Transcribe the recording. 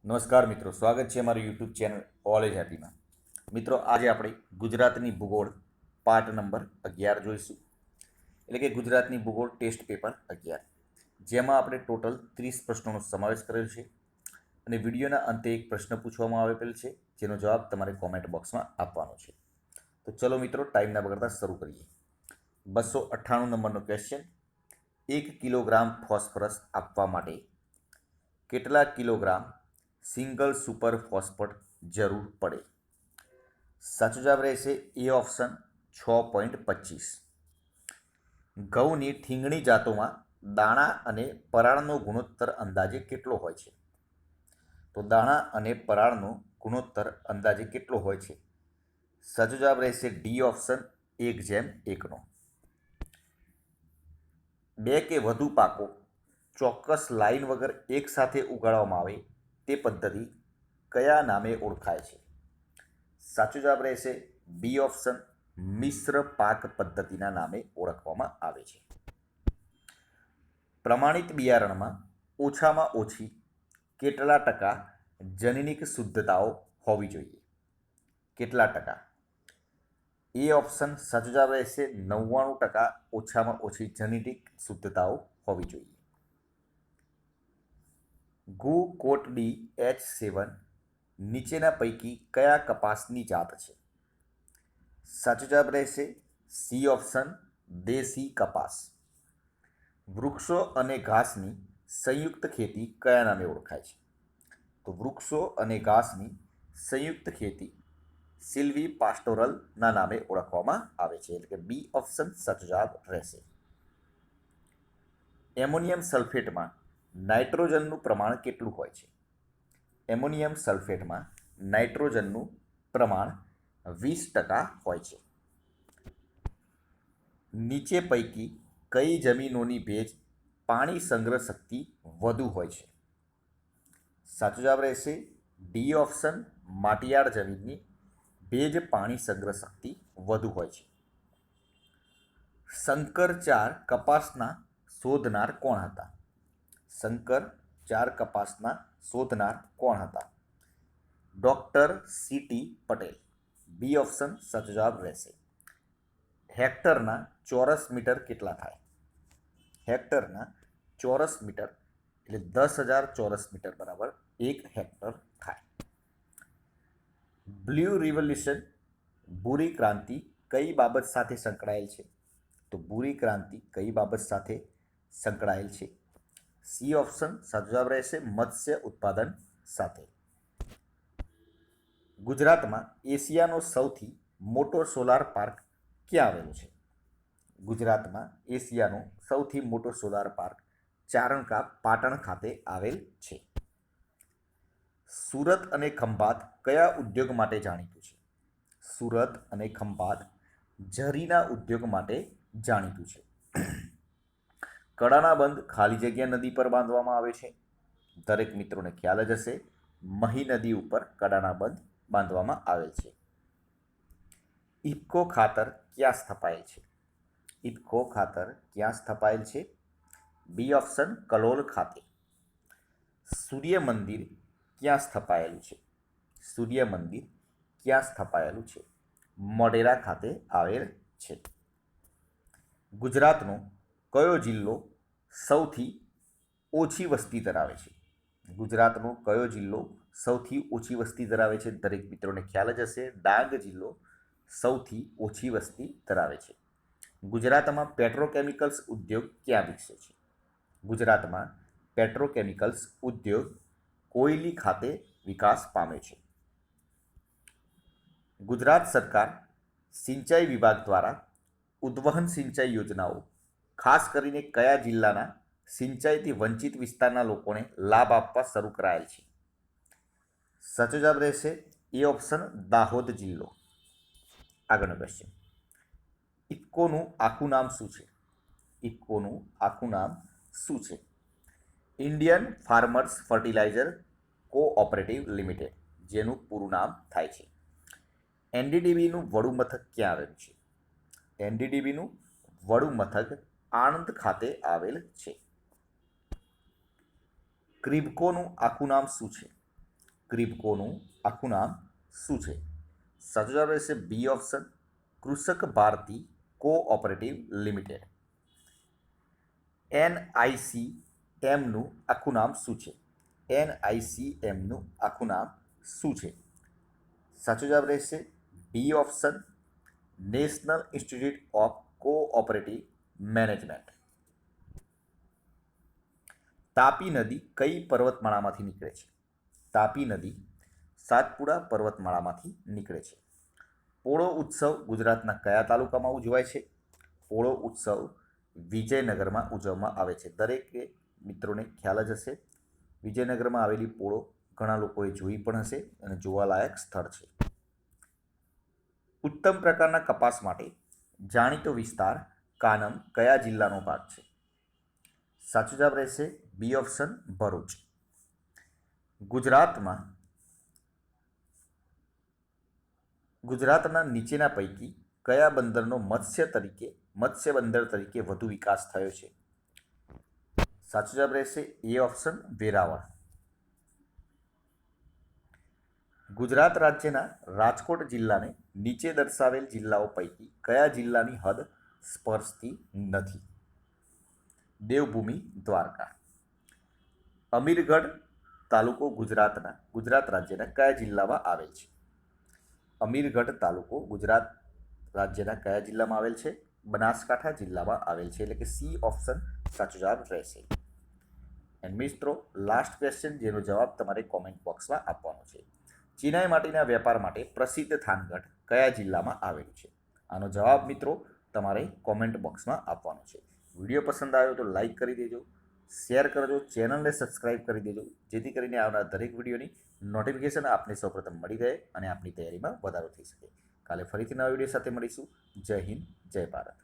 નમસ્કાર મિત્રો, સ્વાગત છે અમારી યુટ્યુબ ચેનલ ઓલ એજ હેપીમાં. મિત્રો, આજે આપણે ગુજરાતની ભૂગોળ પાર્ટ નંબર 11 જોઈશું, એટલે કે ગુજરાતની ભૂગોળ ટેસ્ટ પેપર 11, જેમાં આપણે ટોટલ 30 પ્રશ્નોનો સમાવેશ કરેલ છે અને વિડીયોના અંતે એક પ્રશ્ન પૂછવામાં આવેલ છે, જેનો જવાબ તમારે કોમેન્ટ બોક્સમાં આપવાનો છે. તો ચલો મિત્રો, ટાઈમ ના બગાડતા શરૂ કરીએ. 298 નંબરનો ક્વેશ્ચન: 1 કિલોગ્રામ ફોસ્ફરસ આપવા માટે કેટલા કિલોગ્રામ સિંગલ સુપર ફોસ્ફેટ જરૂર પડે? સાચો જવાબ રહેશે એ ઓપ્શન 6.25. ઘઉંની ઠીંગણી જાતોમાં દાણા અને પરાળનો ગુણોત્તર અંદાજે કેટલો હોય છે? તો દાણા અને પરાળનો ગુણોત્તર અંદાજે કેટલો હોય છે? સાચો જવાબ રહેશે ડી ઓપ્શન 1:1. 2 કે વધુ પાકો ચોક્કસ લાઈન વગર એકસાથે ઉગાડવામાં આવે તે પદ્ધતિ કયા નામે ઓળખાય છે? સાચો જવાબ રહેશે બી ઓપ્શન મિશ્ર પાક પદ્ધતિના નામે ઓળખવામાં આવે છે. પ્રમાણિત બિયારણમાં ઓછામાં ઓછી કેટલા ટકા જનીનિક શુદ્ધતાઓ હોવી જોઈએ? કેટલા ટકા? એ ઓપ્શન સાચો જવાબ રહેશે 99% ઓછામાં ઓછી જનીનિક શુદ્ધતાઓ હોવી જોઈએ. ગુ કોટ ડી H7 નીચેના પૈકી કયા કપાસની જાત છે? સાચો જવાબ રહેશે સી ઓપ્શન દેશી કપાસ. વૃક્ષો અને ઘાસની સંયુક્ત ખેતી કયા નામે ઓળખાય છે? તો વૃક્ષો અને ઘાસની સંયુક્ત ખેતી સિલ્વી પાસ્ટોરલના નામે ઓળખવામાં આવે છે, એટલે કે બી ઓપ્શન સાચો જવાબ રહેશે. એમોનિયમ સલ્ફેટમાં નાઇટ્રોજનનું પ્રમાણ કેટલું હોય છે? એમોનિયમ સલ્ફેટમાં નાઇટ્રોજનનું પ્રમાણ 20% હોય છે. નીચે પૈકી કઈ જમીનોની ભેજ પાણી સંગ્રહ શક્તિ વધુ હોય છે? સાચો જવાબ રહેશે ડી ઓપ્શન માટીયાળ જમીનની ભેજ પાણી સંગ્રહ શક્તિ વધુ હોય છે. શંકર 4 કપાસના શોધનાર કોણ હતા? શંકર 4 કપાસના શોધનાર કોણ હતા? Doctor C T Patel. B option સાચો જવાબ રહેશે. હેક્ટરના ચોરસ મીટર કેટલા થાય? હેક્ટરના ચોરસ મીટર એટલે 10,000 ચોરસ મીટર બરાબર 1 હેક્ટર થાય. બ્લુ રિવોલ્યુશન ભૂરી ક્રાંતિ કઈ બાબત સાથે સંકળાયેલ છે? તો ભૂરી ક્રાંતિ કઈ બાબત સાથે સંકળાયેલ છે? સી ઓપ્શન સાચો જવાબ રહેશે મત્સ્ય ઉત્પાદન સાથે. ગુજરાતમાં એશિયાનો સૌથી મોટો સોલાર પાર્ક ક્યાં આવેલો છે? ગુજરાતમાં એશિયાનો સૌથી મોટો સોલાર પાર્ક ચારણકા પાટણ ખાતે આવેલ છે. સુરત અને ખંભાત કયા ઉદ્યોગ માટે જાણીતું છે? સુરત અને ખંભાત ઝરીના ઉદ્યોગ માટે જાણીતું છે. કડાના બંધ ખાલી જગ્યા નદી પર બાંધવામાં આવે છે. દરેક મિત્રોને ખ્યાલ જ હશે, મહી નદી ઉપર કડાના બંધ બાંધવામાં આવેલ છે. ઇફકો ખાતર ક્યાં સ્થપાયેલ છે? ઇફકો ખાતર ક્યાં સ્થપાયેલ છે? બી ઓપ્શન કલોલ ખાતે. સૂર્ય મંદિર ક્યાં સ્થપાયેલું છે? સૂર્ય મંદિર ક્યાં સ્થપાયેલું છે? મોઢેરા ખાતે આવેલ છે. ગુજરાતનો કયો જિલ્લો સૌથી ઓછી વસ્તી ધરાવે છે? ગુજરાતનો કયો જિલ્લો સૌથી ઓછી વસ્તી ધરાવે છે? દરેક મિત્રોને ખ્યાલ જ હશે, ડાંગ જિલ્લો સૌથી ઓછી વસ્તી ધરાવે છે. ગુજરાતમાં પેટ્રોકેમિકલ્સ ઉદ્યોગ ક્યાં વિકસે છે? ગુજરાતમાં પેટ્રોકેમિકલ્સ ઉદ્યોગ કોયલી ખાતે વિકાસ પામે છે. ગુજરાત સરકાર સિંચાઈ વિભાગ દ્વારા ઉદ્વહન સિંચાઈ યોજનાઓ ખાસ કરીને કયા જિલ્લાના સિંચાઈથી વંચિત વિસ્તારના લોકોને લાભ આપવા શરૂ કરાયેલ છે? સાચો જવાબ રહેશે એ ઓપ્શન દાહોદ જિલ્લો. આગળનો ક્વેશ્ચન: ઇફકોનું આખું નામ શું છે? ઇફકોનું આખું નામ શું છે? Indian farmers fertiliser cooperative limited, જેનું પૂરું નામ થાય છે. એનડીડીબીનું વડુ મથક ક્યાં આવેલું છે? એનડીડીબીનું વડુ મથક આણંદ ખાતે આવેલ છે. ક્રિબકોનું આખું નામ શું છે? ક્રિબકોનું આખું નામ શું છે? સાચો જવાબ રહેશે B option, Krishak Bharati cooperative limited. NICMનું આખું નામ શું છે? NICMનું આખું નામ શું છે? સાચો જવાબ રહેશે B option, national institute of cooperative management. Tapi નદી કઈ પર્વતમાળામાંથી નીકળે છે? તાપી નદી સાતપુડા પર્વતમાળામાંથી નીકળે છે. પોળો ઉત્સવ ગુજરાતના કયા તાલુકામાં ઉજવાય છે? પોળો ઉત્સવ વિજયનગરમાં ઉજવવામાં આવે છે. દરેકે મિત્રોને ખ્યાલ જ હશે. વિજયનગરમાં આવેલી પોળો ઘણા લોકોએ જોઈ પણ હશે અને જોવાલાયક સ્થળ છે. ઉત્તમ પ્રકારના કપાસ માટે જાણીતો વિસ્તાર કાનમ કયા જિલ્લાનો ભાગ છે? સાચો જવાબ રહેશે બી ઓપ્શન, ભરૂચ. ગુજરાતના નીચેના પૈકી કયા બંદરનો મત્સ્ય બંદર તરીકે વધુ વિકાસ થયો છે? સાચો જવાબ રહેશે એ ઓપ્શન, વેરાવળ. ગુજરાત રાજ્યના રાજકોટ જિલ્લાને નીચે દર્શાવેલ જિલ્લાઓ પૈકી કયા જિલ્લાની હદ સ્પર્શતી નથી? દેવભૂમિ દ્વારકા. અમીરગઢ તાલુકો ગુજરાત રાજ્યના કયા જિલ્લામાં આવેલ છે? અમીરગઢ તાલુકો ગુજરાત રાજ્યના કયા જિલ્લામાં આવેલ છે? બનાસકાંઠા જિલ્લામાં આવેલ છે. એટલે કે સી ઓપ્શન સાચો જવાબ રહેશે. એન્ડ મિત્રો, લાસ્ટ ક્વેશ્ચન જેનો જવાબ તમારે કોમેન્ટ બોક્સમાં આપવાનો છે. ચિનાઈ માટીના વેપાર માટે પ્રસિદ્ધ થાનગઢ કયા જિલ્લામાં આવેલું છે? આનો જવાબ મિત્રો તમારે કોમેન્ટ બોક્સમાં આપવાનો છે. વિડીયો પસંદ આવ્યો તો લાઈક કરી દેજો, શેર કરજો, ચેનલને સબસ્ક્રાઈબ કરી દેજો, જેથી કરીને આવનાર દરેક વિડીયોની નોટિફિકેશન આપને સૌપ્રથમ મળી રહે અને આપની તૈયારીમાં વધારો થઈ શકે. કાલે ફરીથી નવા વિડીયો સાથે મળીશું. જય હિન્દ, જય ભારત.